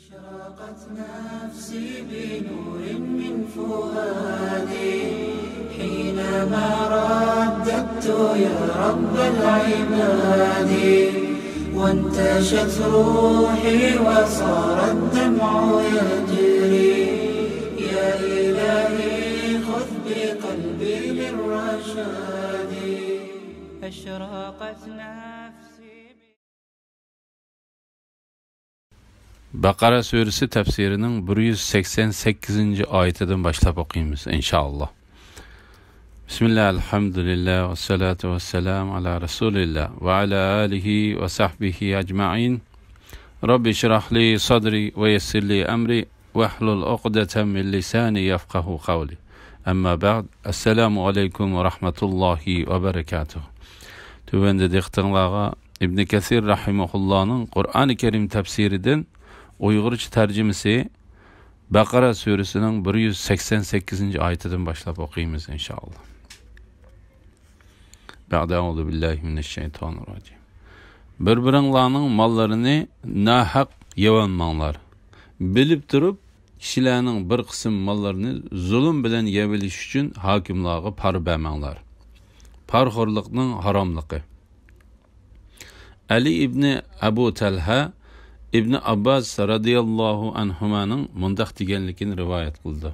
أشرقت نفسي بنور من فؤادي حينما رددت يا رب العباد وانتشت روحي وصار الدمع يجري يا إلهي خذ بقلبي للرشاد أشرقت نفسي. Baqara suresi tefsirinin 188. ayetinden başlap okuyumuz inşallah. Bismillah, elhamdülillah, ve salatu ve selamu ala Resulillah ve ala alihi ve sahbihi ecma'in. Rabbi şirahli sadri ve yessirli emri ve hlul uqdeten min lisani yefkahu kavli. Amma ba'd, esselamu aleyküm ve rahmetullahi ve berekatuhu. Tüvende diktinlağa İbn Kesir rahimahullah'ın Kur'an-ı Kerim tefsiriden Uygurca tercümesi Baqara suresinin 188. ayetinden başlap okuyumuz inşallah. Ba'da'udhu billahi mineşşeytanirracim. Bir-biringlarning mallarını nahaq yevanmanglar. Bilip durup kişilerning bir qism mallarını zulm bilen yevilish üçün hakimlarga par bermanglar. Parxorliqning haromligi. Ali ibn Abu Talha İbn Abbas radıyallahu anhumanın mundaq deganligini rivoyat qildi.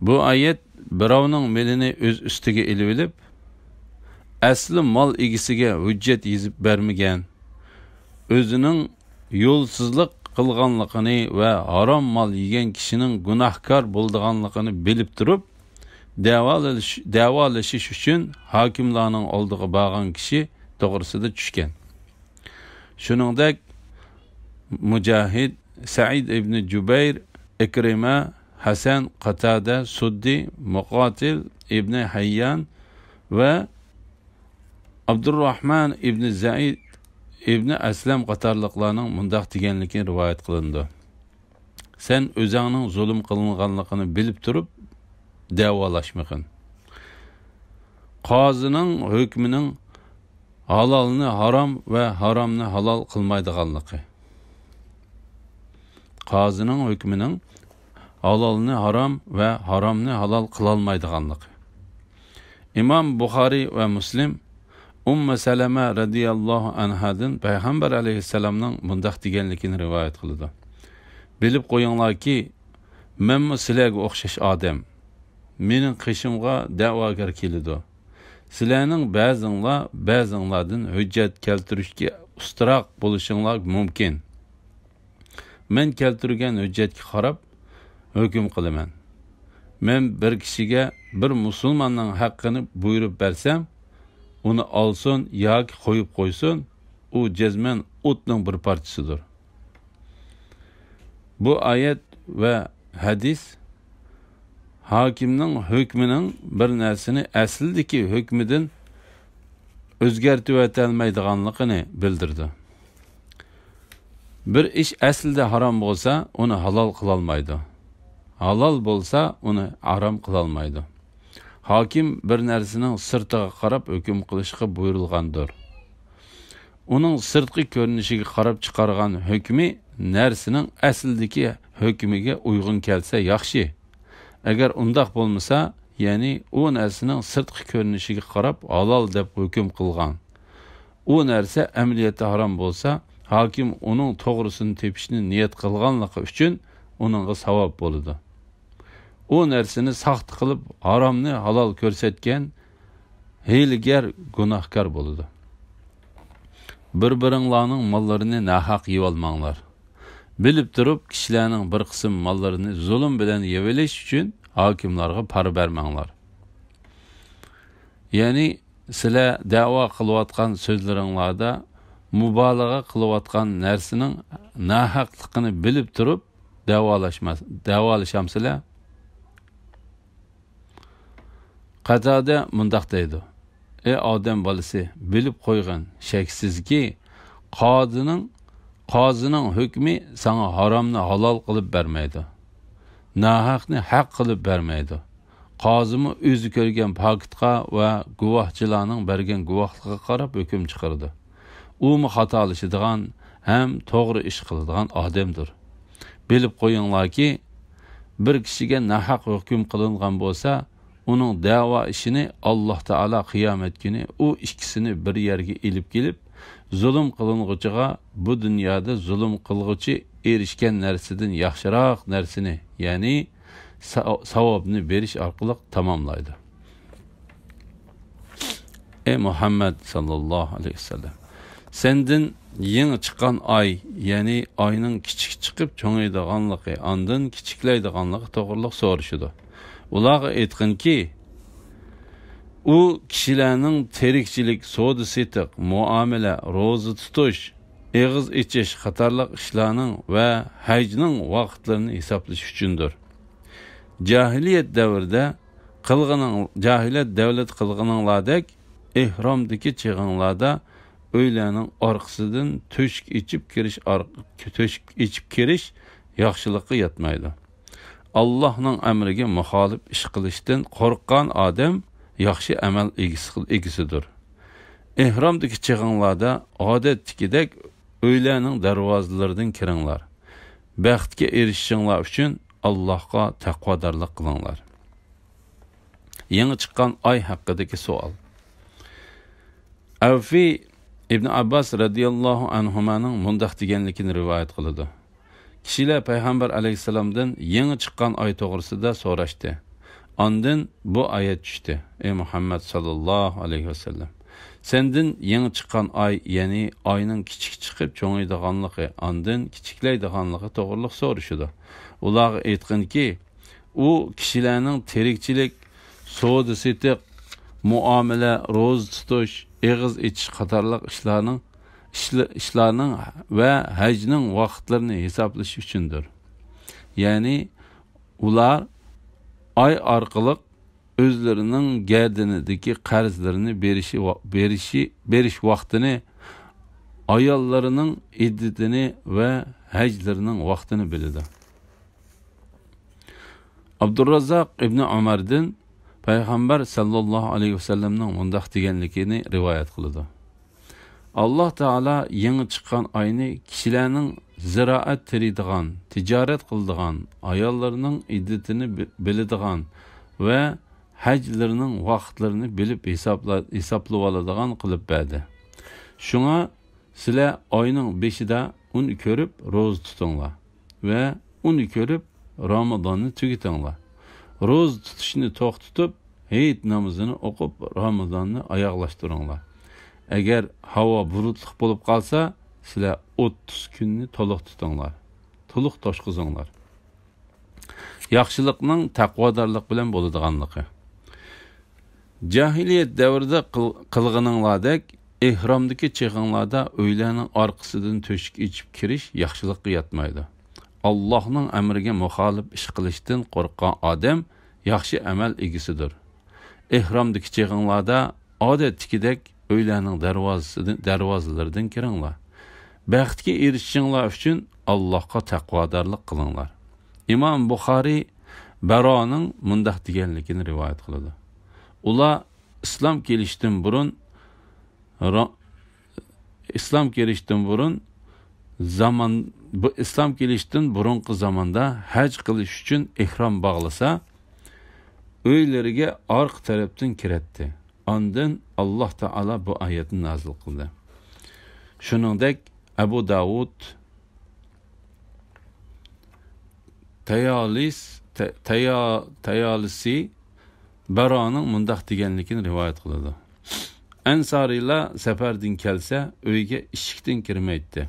Bu ayet birovning melini öz üstiga ilib asli mal egisiga hujjat yezib bermagan, o'zining yo'lsizlik qilganligini va harom mal yegan kishining gunohkor bo'lganligini bilib turib, davolashish uchun hokimlarning oldiga borgan kishi to'g'risida tushgan. Shuningdek Mücahid, Sa'id ibn Jubayr, Ikrima, Hasan, Qatada, Suddi, Muqatil ibn Hayyan ve Abdurrahman ibn Zaid ibn Aslam qatarlıqlarının mundaq deganligini rivoyat qilindi. Sen o'zingning zulm qilinganligini bilib turib davolashmagin. Qozining hukmining halalni harom ve haromni halal qilmaydiganligi. Qazının hükmünün halalını haram ve haramını halal kılalmaydıganlığı. İmam Bukhari ve Müslim Umme Seleme radiyallahu anhadan Peygamber aleyhisselamның mundaq deganligini rivoyat qildi. Bilib qo'yinglar ki, men sizlarga o'xshash odam. Mening qishimga da'vogar keladi. Sizlarning ba'zinglardan hujjat keltirishga ustroq bo'lishinglar mumkin. Men keltirgan hujjatga qarab hukm qilaman. Men bir kishiga bir musulmonning haqqini buyurib bersam, uni olsin yoki qo'yib qo'ysin, u jazman o'tning bir parchasidir. Bu oyat va hadis hokimning hukmining bir narsani aslidagi hukmidan o'zgartib o'tolmaydiganligini bildirdi. Bir iş aslida haram bo'lsa, uni halal qilolmaydi. Halal bo'lsa, uni haram qilolmaydi. Hokim bir narsaning sirtiga qarab hukm qilishga buyurilgandir. Uning sirtqi ko'rinishiga qarab chiqargan hukmi narsaning aslidagi hukmiga uyg'un kelsa yaxshi. Agar undaq bo'lmasa, ya'ni u narsaning sirtqi ko'rinishiga qarab halal deb hukm qilgan. U narsa amaliyotda haram bo'lsa, hakim onun to'g'risini tepishni niyat qilganligi uchun uningga savob bo'ladi. U narsani saxt qilib haromni halol ko'rsatgan hiylagar gunohkor bo'ladi. Bir-biringlarning mollarini nahaq yeb olmanglar. Bilib turib kishilarning bir qism mollarini zulm bilan yevilish uchun hokimlarga par bermanglar. Ya'ni sizlar da'vo qilayotgan so'zlaringlarda mübalağa qılayotgan narsaning nahaqligini bilib turib davolashamsizlar. Qatada mundaq deydi. Ey odam bolasi, bilib qo'ygan shaksizki, qozining hukmi sana haromni halol qilib bermaydi. Nahaqni haq qilib bermaydi. Qozimi o'zi ko'rgan faktga va guvohchilarning bergan guvohligiga qarab hukm chiqardi. U mu xatolashadigan, ham to'g'ri ish qiladigan odamdir. Bilib qo'yinglarki, bir kishiga nahaq hukm qilingan bo'lsa, uning da'vo ishini Alloh taolo qiyomat kuni u ikkisini bir yerga ilib kelib, zulm qiling'uchiga bu dunyoda zulm qilg'uchi erishgan narsadan yaxshiroq narsani, ya'ni savobni berish orqali tamomlaydi. Ey Muhammad sallallohu alayhi vasallam, sendin yangi chiqqan oy, ya'ni oyning kichik chiqib cho'ngaydiganligi, ondan kichiklaydiganligi to'g'riliq so'rashidi. Ularga aytqinki, u kishilarning terikchilik, savdo setiq, muomala, ro'za tutish, eg'iz ichish qatorliq ishlarning va hajning vaqtlarini hisoblash uchundir. Jahiliyat davrida jahiliyat davlat qilganinglardek ihromdagi chig'inglarda o'ylarning orqasidan to'shik ichib kirish yaxshilikqa yetmaydi. Allohning amriga muxolif ish qilishdan qo'rqqan odam yaxshi amal egisidir. Ihromdagi chig'inglarda odatdagidek o'ylarning darvozalaridan kiringlar. Baxtga erishishinglar uchun Allohga taqvodorlik qilinglar. Yangi chiqqan oy haqidagi savol. Avfi ibn Abbas radiyallohu anhumaning mundaq deganligini rivoyat qiladi. Kishilar payg'ambar alayhisalomdan yangi chiqqan oy to'g'risida so'rashdi. Ondan bu oyat tushdi. Ey Muhammad sallallohu alayhi vasallam, sendin yangi chiqqan oy, ya'ni oyning kichik chiqib cho'ngaydiganligi, ondan kichiklaydiganligi to'g'riliq so'rashdi. Ular aytganki, u kishilarning terikchilik, savdo setiq, muomala, ro'za tutish, eg'iz ichish qatorliq ishlarning va hajning vaqtlarini hisoblash uchundir. Ya'ni ular oy orqali o'zlarining gardinidagi qarzlarini berish vaqtini, ayollarining iddatini va hajlarining vaqtini biladi. Abdurrazzaq ibn Umardan payg'ambar sallallohu alayhi vasallamning mundaq deganligini rivoyat qiladi. Alloh taolo yangi chiqqan oyni kishilarning ziroat teriydigan, tijorat qiladigan, ayollarining iddatini biladigan va hajlarining vaqtlarini bilib hisoblab oladigan qilib berdi. Shunga sizlar oyning 5'ida uni ko'rib ro'za tutinglar va uni ko'rib Ramazonni tugatinglar. Ro'za tutishni to'xtatib, hayit namozini o'qib Ramazonni oyoqlashtiringlar. Agar havo bulutli bo'lib qolsa, sizlar 30 kunni to'liq tutinglar. To'liq toshqizinglar. Yaxshilikning taqvodorlik bilan bo'ladiganligi. Jahiliyat davrida qilganinglardek ihromdagi chig'inglarda o'ylarning orqasidan to'shik ichib kirish yaxshilikqa yetmaydi. Allohning amriga muxolif ish qilishdan qo'rqqan odam yaxshi amal egisidir. Ihromdagi chig'inglarda odatdagidek o'ylarning darvozalaridan kiringlar. Baxtga erishishinglar uchun Allohga taqvodorlik qilinglar. Imom Buxoriy Baroning mundaq deganligini rivoyat qiladi. Ular islom kelishdan burungi zamonda haj qilish uchun ihrom bog'lasa, uylariga orqa tarafdan kiratdi. Ondan Alloh taolo bu oyatni nozil qildi. Shuningdek, Abu Davud Tayalisi Baroning mundaq deganligini rivoyat qiladi. Ansariylar safardan kelsa, uyga eshikdan kirmaydi.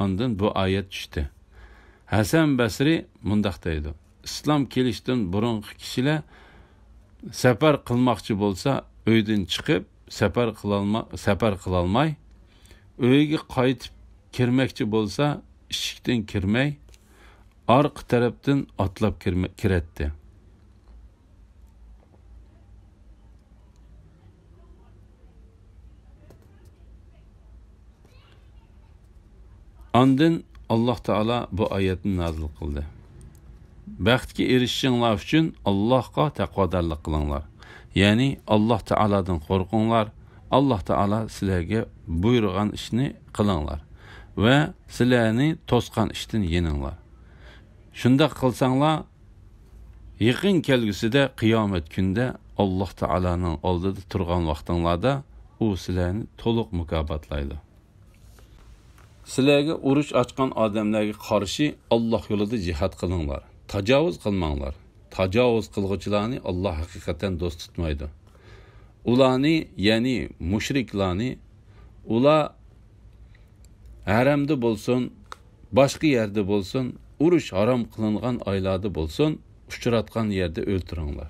Ondan bu oyat tushdi. Hasan Basri mundaq deydi. Islom kelishdan burungi kishilar safar qilmoqchi bo'lsa, uydan chiqib safar qilolmay, uyga qaytib kirmoqchi bo'lsa, eshikdan kirmay, orqa tarafdan otlab kiratdi. Ondan Alloh taolo bu oyatni nozil qildi. Baxtga erishishinglar uchun Allohga taqvodorlik qilinglar. Ya'ni Alloh taoladan qo'rqinglar. Alloh taolo sizlarga buyurgan ishni qilinglar. ve sizlarni to'sqan ishdan yeninglar. Shunday qilsanglar, yaqin kelgusida qiyomat kunida Alloh taolaning oldida turgan vaqtinglarda u sizlarni to'liq mukofotlaydi. Sizlarga urush ochgan odamlarga qarshi Alloh yo'lida jihad qilinglar. Tajovuz qilmanglar. Tajovuz qilguvchilarni Alloh haqiqatan do'st tutmaydi. Ularni, ya'ni mushriklarni, ular haramda bo'lsin, boshqa yerda bo'lsin, urush harom qilingan oylarda bo'lsin, uchratgan yerda o'ltiringlar.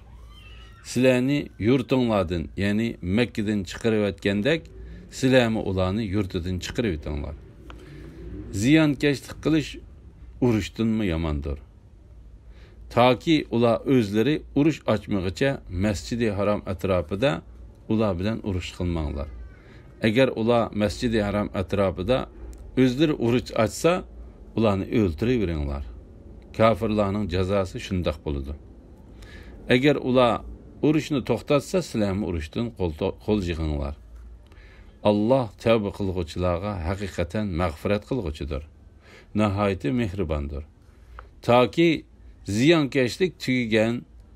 Sizlarni yurtinglardan, ya'ni Makkadan chiqarib o'tgandek, sizlarni ularni yurtidan chiqarib o'tinglar. Ziyonkashlik qilish urushdanmi yomondir. Taki ular o'zlari urush ochmag'icha Masjidi Harom atrofida ular bilan urush qilmanglar. Agar ular Masjidi Harom atrofida o'zlari urush ochsa, ularni o'ltiraveringlar. Kafirlarning jazosi shundoq bo'ladi. Agar ular urushni to'xtatsa, sizlarni urushdan qo'l yig'inglar. Allah tavba qilguvchilarga haqiqatan mag'firat qilguvchidir. Nihoyat mehribondir. Taki ziyonkashlik tugagan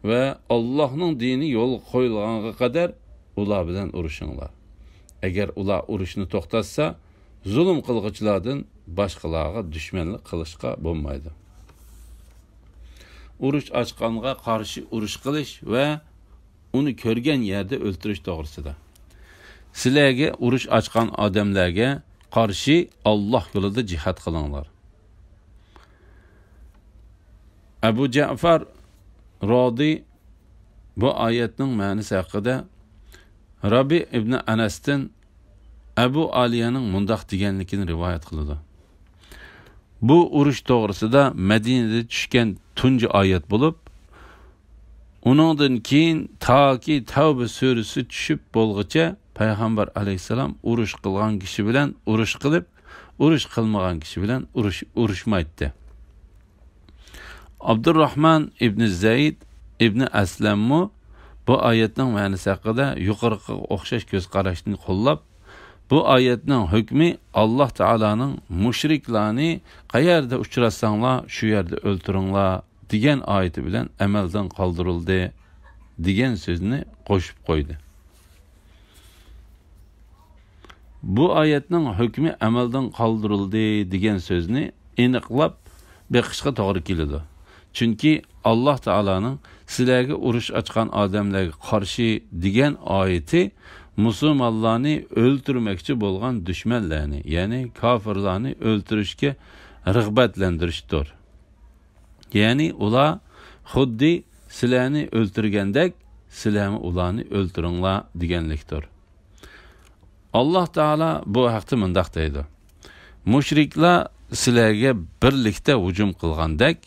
va Allohning dini yo'l qo'yilganiga qadar ular bilan urushinglar. Agar ular urushni to'xtatsa, zulm qilguvchilardan boshqalarga dushmanlik qilishga bo'lmaydi. Urush ochqanga qarshi urush qilish va uni ko'rgan yerda o'ltirish to'g'risida. Sizlarga urush ochgan odamlarga qarshi Alloh yo'lida jihad qilinglar. Abu Ja'far Rodi bu oyatning ma'nosi haqida Rabi ibn Anasdan Abu Aliyaning mundoq deganligini rivoyat qiladi. Bu urush to'g'risida Madinada tushgan tunji oyat bo'lib, uningdan keyin toki Tavba surasi tushib bo'lguncha Payg'ambar alayhisalom urush qilgan kishi bilan urush qilib, urush qilmagan kishi bilan urushmaydi. Abdurrahman ibn Zayd ibn Aslammu bu oyatning ma'nosi haqida yuqoriga o'xshash ko'z qarashni qo'llab, bu oyatning hukmi Alloh taolaning mushriklarni qayerda uchratsanglar, shu yerda o'ltiringlar degan oyati bilan amaldan qoldirildi degan so'zni qo'shib qo'ydi. Bu oyatning hukmi amaldan qoldirildi degan so'zni aniqlab beqishga to'g'ri keladi. Chunki Alloh taolaning sizlarga urush ochgan odamlarga qarshi degan oyati musulmonlarni o'ltirmoqchi bo'lgan dushmanlarni, ya'ni kofirlarni o'ltirishga rag'batlantirishdir. Ya'ni ular xuddi sizlarni o'ltirgandek, sizlarni ularni o'ltiringlar deganlikdir. Alloh taolo bu haqda mundaq deydi: Mushriklar sizlarga birlikda hujum qilgandek,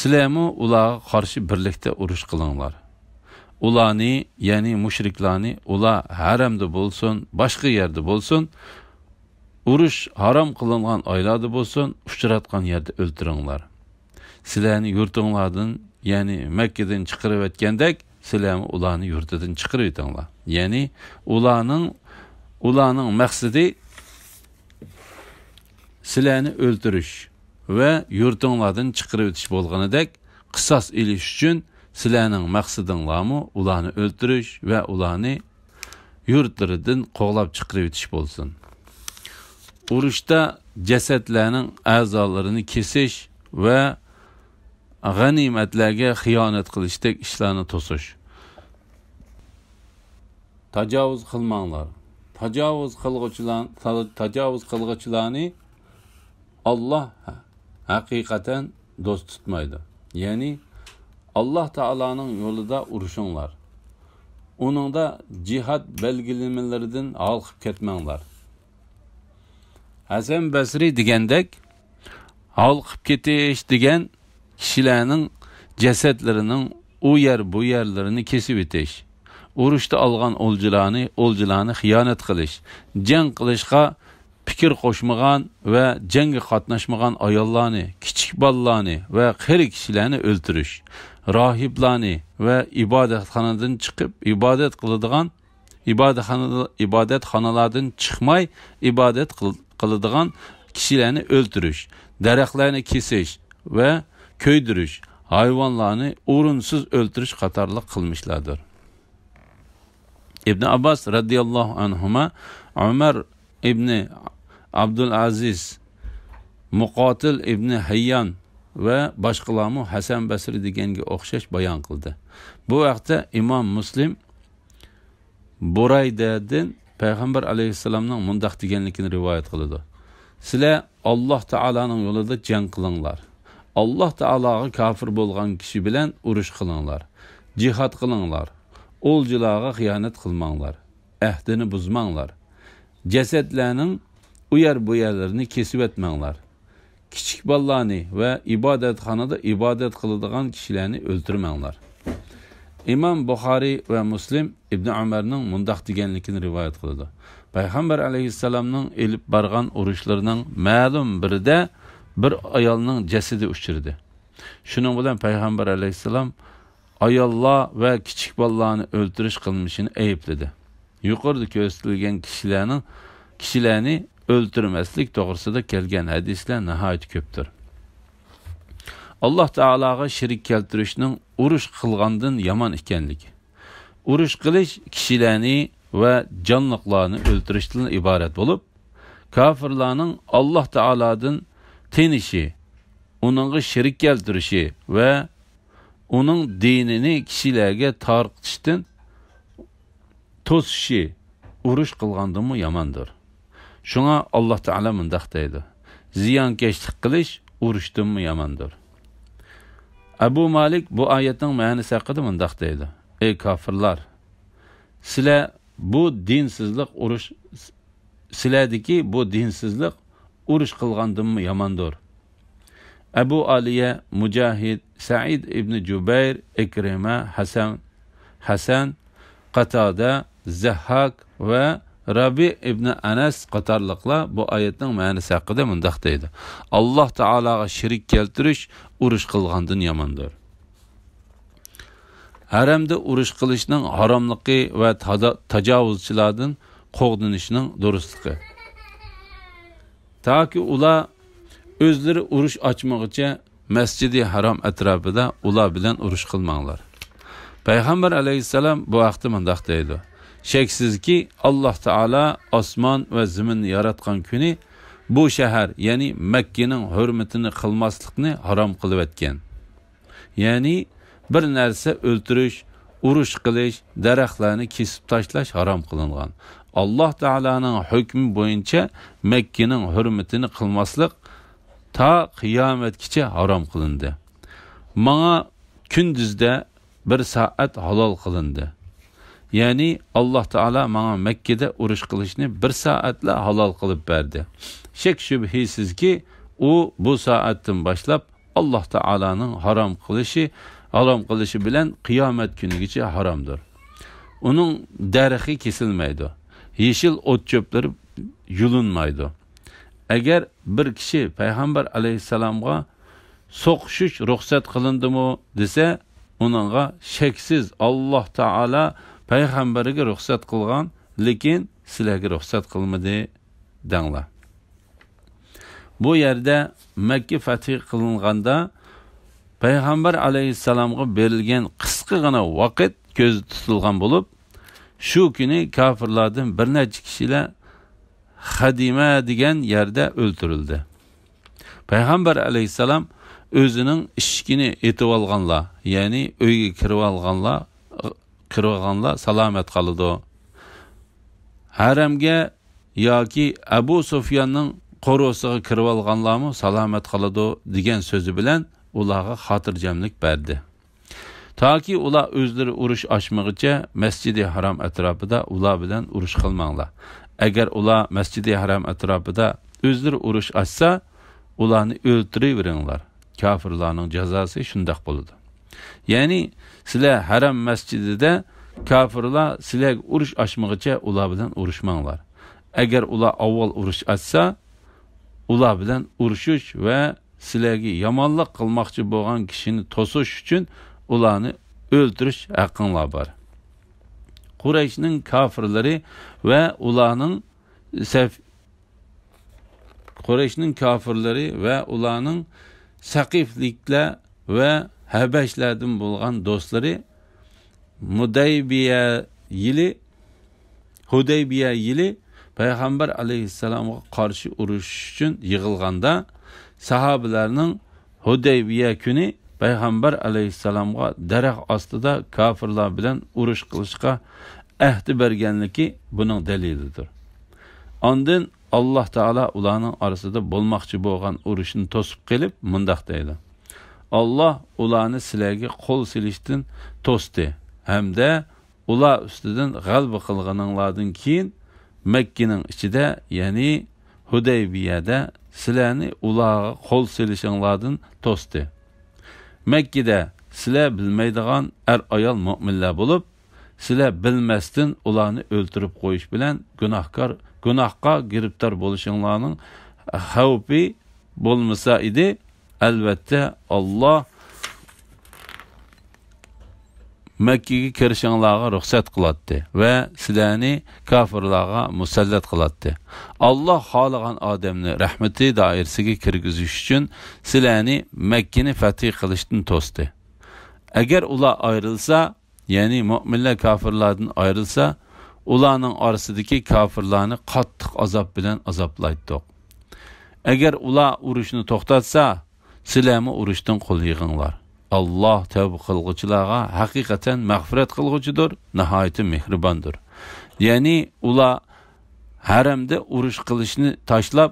sizlarni ularga qarshi birlikda urush qilinglar. Ularni, ya'ni mushriklarni, ular haramda bo'lsin, boshqa yerda bo'lsin, urush harom qilingan oylarda bo'lsin, uchratgan yerda o'ltiringlar. Sizlarni yurtinglardan, ya'ni Makkadan chiqarib o'tgandek, sizlarni ularni yurtidan chiqarib o'tinglar. Ya'ni ularning maqsadi sizlarni o'ltirish va yurtinglardan chiqarib o'tish bo'lganidek, qisos ilish uchun sizlarning maqsadinglarmi ularni o'ltirish va ularni yurtlaridan qo'g'lab chiqarib o'tish bo'lsin. Urushda jasadlarning a'zolarini kesish va g'animatlarga xiyonat qilishdek ishlarni to'sish. Tajovuz qilmanglar. Tajovuz qilguvchilarni Alloh haqiqatan do'st tutmaydi. Ya'ni Alloh taolaning yo'lida urushinglar. Uningda jihad belgilamalaridan olqib ketmanglar. Hasan Basri degandek, olqib ketish degan kishilarning jasadlarining u yer bu yerlarini kesib o'tish, urushda olgan o'ljilarni xiyonat qilish, jang qilishga fikr qo'shmagan va jangga qatnashmagan ayollarni, kichik bolalarni va qari kishilarni o'ltirish, rohiblarni va ibodatxonadan chiqib ibodat qiladigan ibodatxonalardan chiqmay ibodat qiladigan kishilarni o'ldirish, daraxtlarni kesish va ko'ydirish, hayvonlarni o'rinsiz o'ldirish qatorliq qilmishlardir. İbn Abbas radhiyallohu anhuma Umar ibn Abdul Aziz, Muqotil ibn Hayyan va boshqalarni Hasan Basri deganga o'xshash bayon qildi. Bu vaqtda Imom Muslim Buraydadan Payg'ambar alayhissalomning mundaq deganligini rivoyat qiladi. Sizlar Alloh taolaning yo'lida jang qilinglar. Alloh taolaga kafir bo'lgan kishi bilan urush qilinglar. Jihad qilinglar. O'ljilarga xiyonat qilmanglar. Ahdini buzmanglar. Jasadlarning uyar-buyarlarini kesib etmanglar. Kichik bolalarni va ibodatxonada ibodat qiladigan kishilarni o'ldirmanglar. İmam Buxoriy va Muslim Ibn Umarning mundaq deganligini rivoyat qiladi. Payg'ambar alayhissalomning elib borgan urushlarining ma'lum birida bir ayolning jasadi uchirdi. Shuning bilan Payg'ambar alayhissalom ayollar va kichik bolalarni o'ldirish qilmishini aybladi. Yuqorida ko'rsatilgan kishilarni o'ldirmaslik to'g'risida kelgan hadislar nihoyat ko'pdir. Alloh taolaga shirik keltirishning urush qilgandan yomon ekanligi. Urush qilish kishilarni va jonliqlarni o'ldirishdan iborat bo'lib, kafirlarning Alloh taoladan tenishi, uningga shirik keltirishi va uning dinini kishilarga tarqitishdan to'sishi urush qilgandan yomondir. Shunga Alloh taolo mundaq deydi: ziyonkashlik qilish urushdan yomondir. Abu Malik bu oyatning ma'nosi haqida mundaq deydi: ey kafirlar, sizlar bu dinsizlik urush qilgandan yomondir. Abu Aliya, Mujahid, Sa'id ibn Jubayr, Ikrima, Hasan, Qatada, Zahhak va Rabi ibn Anas qatorliqlar bu oyatning ma'nosi haqida mundaq deydi: Alloh taolaga shirik keltirish urush qilgandan yomondir. Haramda urush qilishning haromligi va tajovuzchilardan qo'g'dinishning durustligi. Taki ular o'zlari urush ochmoqcha Masjidi Harom atrofida ular bilan urush qilmanglar. Payg'ambar alayhissalom bu vaqtda mundaq deydi: shaksizki Alloh taolo osmon va zaminni yaratgan kuni bu shahar, ya'ni Makkaning hurmatini qilmaslikni harom qilib etgan. Ya'ni bir narsa o'ldirish, urush qilish, daraxtlarni kesib tashlash harom qilingan. Alloh taolaning hukmi bo'yicha Makkaning hurmatini qilmaslik ta qiyomatgacha harom qilindi. Menga kunduzda bir soat halol qilindi. Ya'ni Alloh taolo menga Makkada urush qilishni bir soatla halol qilib berdi. Shak shubhisizki u bu soatdan boshlab Alloh taolaning harom qilishi bilan qiyomat kunigacha haromdir. Uning daraxti kesilmaydi. Yeşil ot çöpleri yulinmaydi. Agar bir kishi Payg'ambar alayhissalomga so'qishish ruxsat qilindimi desa, uningga shaksiz Alloh taolo payg'ambariga ruxsat qilgan, lekin sizlarga ruxsat qilmadi denglar. Bu yerda Makka fathi qilinganda Payg'ambar alayhissalomga berilgan qisqagina vaqt ko'z tutilgan bo'lib, shu kuni kafirlardan bir necha kishilar Xadima degan yerda o'ldirildi. Payg'ambar alayhissalom o'zining ishkini etib olganlar, ya'ni uyga kirib olganlar salomat qoldi. Haramga yoki Abu Sufyanning qo'rosiga kirib olganlarmi salomat qoldi degan so'zi bilan ularga xotirjamlik berdi. Taki ular o'zlari urush ochmoqcha Masjidi Harom atrofida ular bilan urush qilmanglar. Agar ular Masjidi Harom atrofida o'zlari urush ochsa, ularni o'ltiraveringlar. Kafirlarning jazosi shundoq bo'ladi. Ya'ni sizlar Haram masjidida kafirlar sizlarga urush ochmoqcha ular bilan urushmanglar. Agar ular avval urush ochsa, ular bilan urushish va sizlarga yomonlik qilmoqchi bo'lgan kishini to'sish uchun ularni o'ldirish haqqinglar bor. Qurayshning kafirlari va ularning Qurayshning kafirlari va ularning Saqifliklar va Habashlardan bo'lgan do'stlari Hudaybiya yili Payg'ambar alayhissalomga qarshi urush uchun yig'ilganda sahobalarning Hudaybiya kuni Payg'ambar alayhissalomga daraxt ostida kafirlar bilan urush qilishga ahdi berganligi buning dalilidir. Ondan Allah Taala ularning orasida bo'lmoqchi bo'lgan urushni to'sib qilib mundaq deydi. Allah ularni sizlarga qo'l silishdan to'sdi hamda ular ustidan g'alaba qilganinglardan keyin Makkaning ichida, ya'ni Hudaybiyada sizlarni ularga qo'l silishinglardan to'sdi. Makkada sizlar bilmaydigan ayol mu'minlar bo'lib, sizlar bilmasdan ularni o'ltirib qo'yish bilan gunohga giribtor bo'lishinglarning xavfi bo'lmasa edi, albatta Allah Makkaga kirishinglarga ruxsat qiladi va sizlarni kafirlarga musallat qiladi. Allah xohlagan odamni rahmati doirasiga kirgizish uchun sizlarni Makkani fath qilishdan to'sdi. Agar ular ayrilsa, ya'ni mu'minlar kafirlardan ayrilsa, ularning orasidagi kafirlarni qattiq azob bilan azoblaydi. Agar ular urushni to'xtatsa, sizlarni urushdan qo'l yig'inglar. Allah tavba qilguvchilarga haqiqatan mag'firat qilguvchidir, nihoyat mehribondir. Ya'ni ular haramda urush qilishni tashlab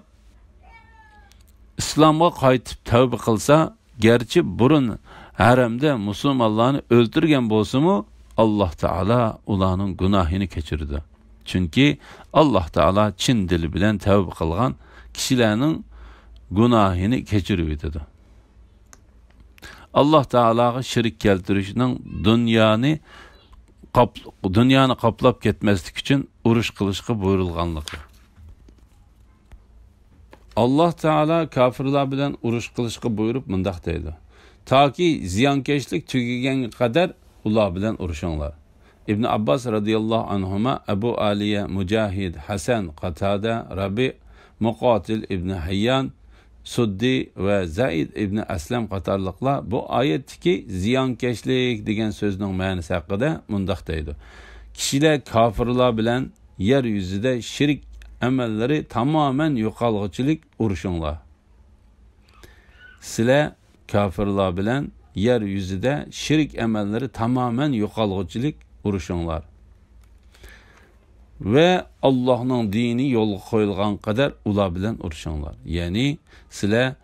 islomga qaytib tavba qilsa, garchi burun haramda musulmonlarni o'ldirgan bo'lsa-mu, Allah Taala ularning gunohini kechirdi. Chunki Allah Taala chin dil bilan tavba qilgan kishilarning gunohini kechirib etadi. Allah Taalaga şirk keltirishning dunyoni qoplab ketmaslik uchun urush qilishga buyurilganligi. Allah Taala kafirlar bilan urush qilishga buyurib mundaq deydi: "Toki ziyonkashlik tugaganga qadar ular bilan urushinglar." İbn Abbas radhiyallohu anhuma, Abu Aliya, Mujahid, Hasan, Qatada, Rabi, Muqatil ibn Hayyan, Suddi ve Zaid ibn Aslam qatorliqlar bu oyatdagi ziyonkashlik degan so'zning ma'nosi haqida mundaq deydi: Kishilar kafirlar bilan yer yuzida shirk amallari tamamen yo'qolg'uchilik urushinglar. Sizlar kafirlar bilan yer yuzida shirk amallari tamamen yo'qolg'uchilik urushinglar. Ve Allah'ın dini yolu koyulgan kadar ular bilen urushinglar. Yani sizler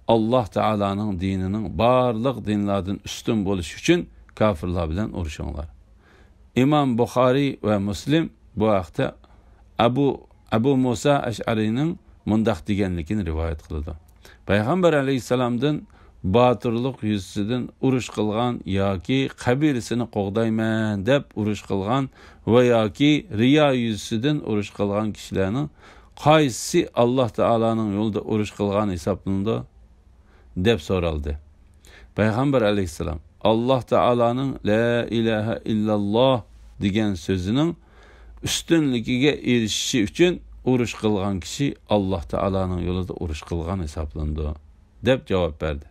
Allah Teala'nın dininin barlıq dinlerden üstün buluş için kafirler bilen urushinglar. İmam Bukhari ve Müslim bu haqda Abu Musa Ash'ari'nin mundaq deganligini rivayet kıldı. Peygamber aleyhisselam'dan batırlık yüzüsüden urush qilgan yoki qabilasini qo'g'dayman deb urush qilgan va yoki riyo yüzüsüden urush qilgan kishilarning qaysi Allah Taalaning yo'lida urush qilgan hisoblanadi deb so'raldi. Payg'ambar alayhissalom Allah Taalaning la ilaha illalloh degan so'zining ustunligiga erishishi uchun urush qilgan kishi Allah Taalaning yo'lida urush qilgan hisoblanadi deb javob berdi.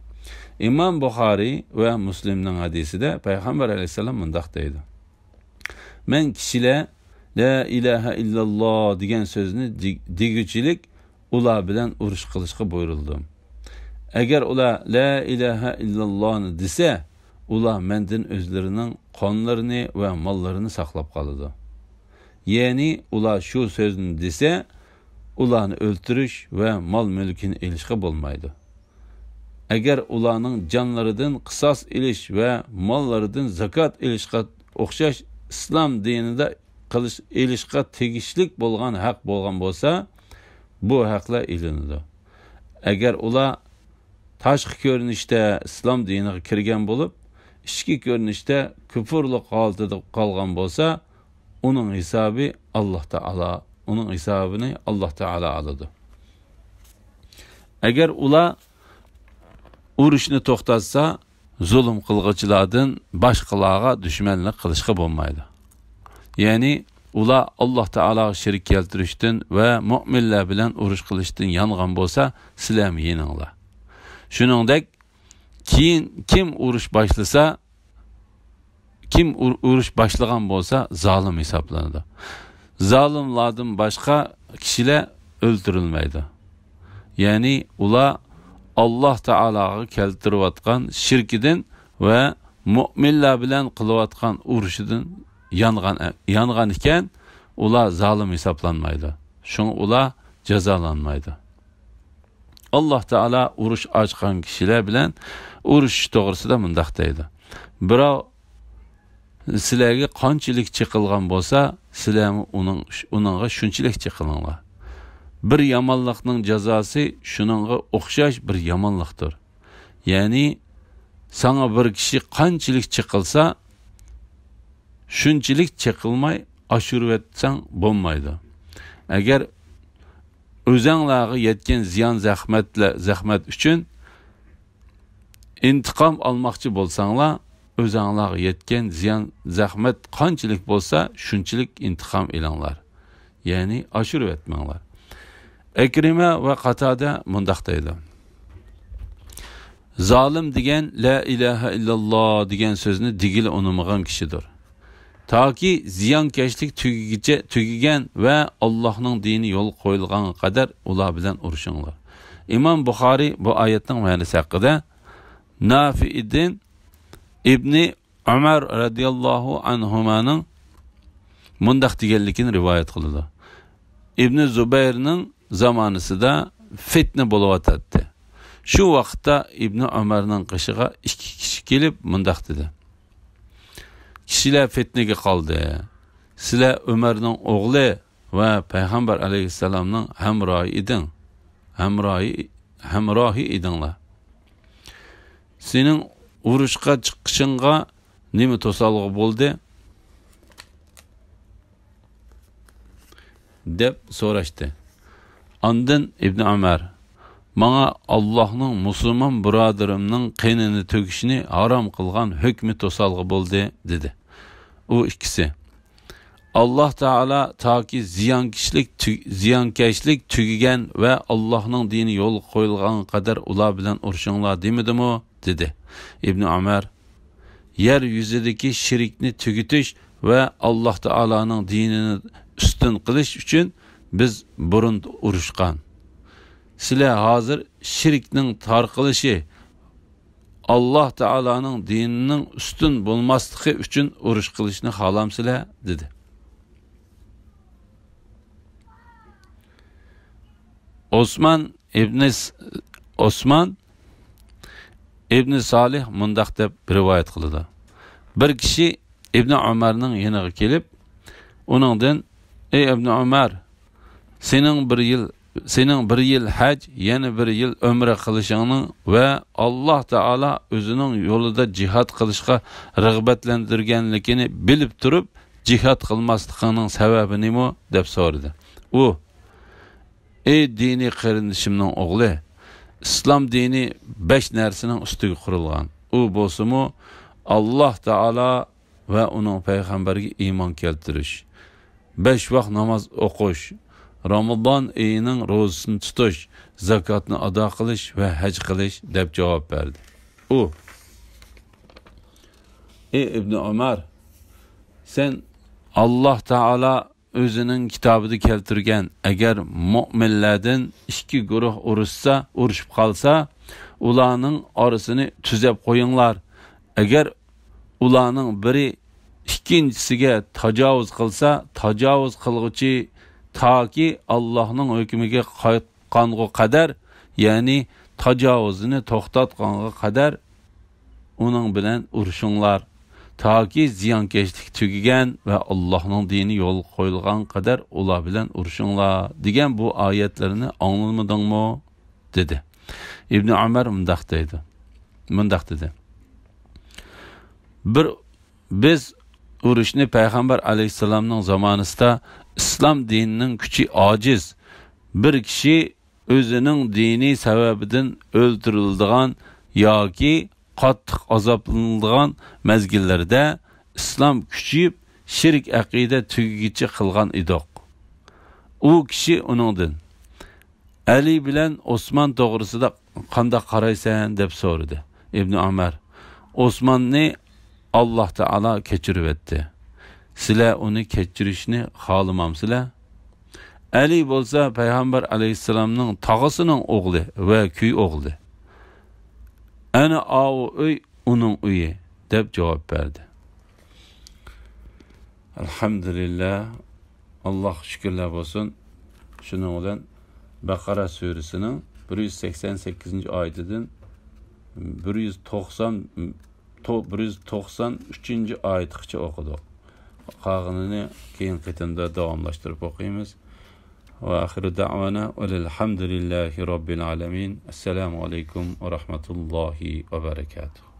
İmam Bukhari ve Müslim'nin hadisinde Peygamber aleyhisselam mundaq deydi: Men kishilar la ilaha illalloh degan so'zni deguvchilik ular bilan urush qilishga buyurildim. Agar ular la ilaha illallohni desa, ular mendan o'zlarining qonlarini va mollarini saqlab qoladi. Ya'ni ular shu so'zni desa, ularni o'ltirish va mol mulkini elishga bo'lmaydi. Agar ularning jonlaridan qisos ilish va mollaridan zakot ilishga o'xshash islom dinida qilish ilishga tegishlik bo'lgan haq bo'lgan bo'lsa, bu haqlar ilinadi. Agar ular tashqi ko'rinishda islom diniga kirgan bo'lib, ichki ko'rinishda kufrlik holatida qolgan bo'lsa, uning hisobi uning hisobini Allah Taala oladi. Agar ular urushni to'xtatsa, zulm qilg'uchilardan boshqalarga dushmanlik qilishga bo'lmaydi. Ya'ni ular Alloh taolo shirk keltirishdan va mu'minlar bilan urush qilishdan yongan bo'lsa, sizlar yeninglar. Shuningdek, keyin kim urush boshlasa, kim urush boshlagan bo'lsa, zolim hisoblanadi. Zolimlardan boshqa kishilar o'ldirilmaydi. Ya'ni ular Alloh taologa keltirayotgan shirkidan va mu'minlar bilan qilayotgan urushidan yangan ekan, ular zolim hisoblanmaydi. Şun ular jazolanmaydi. Alloh taolo urush ochgan kishilar bilan urush to'g'risida mundaq deydi. Birov sizlarga qanchalik chiqilgan bo'lsa, sizlar uningga shunchalik chiqilinglar. Bir yomonlikning jazosi shuningga o'xshash bir yomonlikdir. Ya'ni sana bir kishi qanchalik chiqilsa, shunchalik chiqilmay oshirib etsang bo'lmaydi. Agar o'zinglarga yetgan ziyon zahmat uchun intiqom olmoqchi bo'lsanglar, o'zinglarga yetgan ziyon zahmat qanchalik bo'lsa, shunchalik intiqom elinglar. Ya'ni oshirib etmanglar. Ekrima va Qatada mundaq deydi. Zalim degan la ilaha illalloh degan so'zni digil unutmagan kishidir. Taki ziyonkashlik tugigan va Allohning dini yo'l qo'yilgan qadar ular bilan urushinglar. Imom Buxoriy bu oyatning ma'nosi haqida Nafi'idin İbni Ömer radıyallahu anhumaning mundaq deganligini rivoyat qiladi. İbn Zubayrning zamonasida fitna bo'layotdi. Shu vaqtda İbn Ömerning qishig'a ikki kishi kelib mundaq dedi. Kishilar fitnaga qoldi. Sizlar Ömerning o'g'li va payg'ambar alayhissalomning hamrohi edinglar. Sening urushga chiqishingga nima to'salg'i bo'ldi? deb so'rashdi. Ondan İbn Ömer, "Bana Allohning musulmon birodarimning qinini to'kishni harom qilgan hukmi to'salg'i bo'ldi" dedi. U ikkisi, Alloh taolo toki ziyonkashlik tugigan va Allohning dini yo'l qo'yilgan qadar ular bilan urushinglar demidimi? dedi. İbn Ömer, yer yuzidagi shirkni tugitish va Alloh taoloning dinini ustun qilish uchun biz burun urushgan. Sizlar hozir shirkning tarqalishi, Alloh taoloning dinining ustun bo'lmasligi uchun urush qilishni xohlamsizlar dedi. Osman İbn Salih mundaq deb rivoyat qiladi. Bir kishi İbn Ömerning yoniga kelib, uningdan "Ey İbn Ömer, sening bir yil haj, yana bir yil umra qilishingni va Alloh taolo o'zining yo'lida jihad qilishga rag'batlantirganligini bilib turib, jihad qilmasligining sababi nima?" deb so'radi. U, "Ey diniy qarindishimning o'g'li, İslam dini 5 narsaning ustiga qurilgan. U bo'lsa-mu Alloh taolo va uning payg'ambariga iymon keltirish, 5 vaqt namoz o'qish, Ramazon oyining ro'zasini tutish, zakotni ado qilish va haj qilish" deb javob berdi. U, "Ey İbn Ömer, sen Alloh taolo o'zining kitobida keltirgan, agar mu'minlardan 2 guruh urushib qolsa, ularning orasini tuzab qo'yinglar. Agar ularning biri ikkinchisiga tajovuz qilsa, tajovuz qilguvchi toki Allohning hukmiga qaytganga qadar, ya'ni tajovuzini to'xtatganga qadar uning bilan urushinglar. Toki ziyonkashlik tugigan va Allohning dini yo'l qo'yilgan qadar ular bilan urushinglar" degan bu oyatlarni anglamadingmi? dedi. İbn Ömer mundaq dedi. Biz urushni payg'ambar alayhissalomning zamonasida islom dinining kuchi ojiz, bir kishi o'zining dini sababidan o'ldirildigan yoki qattiq azoblanadigan mezgillarda islom kuchayib shirk aqida tugigicha qilgan edik. U kishi uningdan Ali bilan Osman to'g'risida qanday qaraysan deb so'radi. Ibn Umar Osmanni Alloh taolo kechirib etdi. Sizlar uni kechirishni xohlamamsizlar? Ali bo'lsa payg'ambar alayhisalomning tog'asining o'g'li va kuy o'g'li. Ana o uy uning uyi deb javob berdi. Alhamdulillah, Alloh shukrlar bo'lsin. Shuning bilan Baqara surasining 188-oyatidan 193-oyatgacha o'qidik. Qolganini keyin qitimda davomlashtirib o'qiymiz. Va oxiru da'vana alhamdulillahi robbil alamin. Assalomu alaykum va rahmatullohi va barakatuh.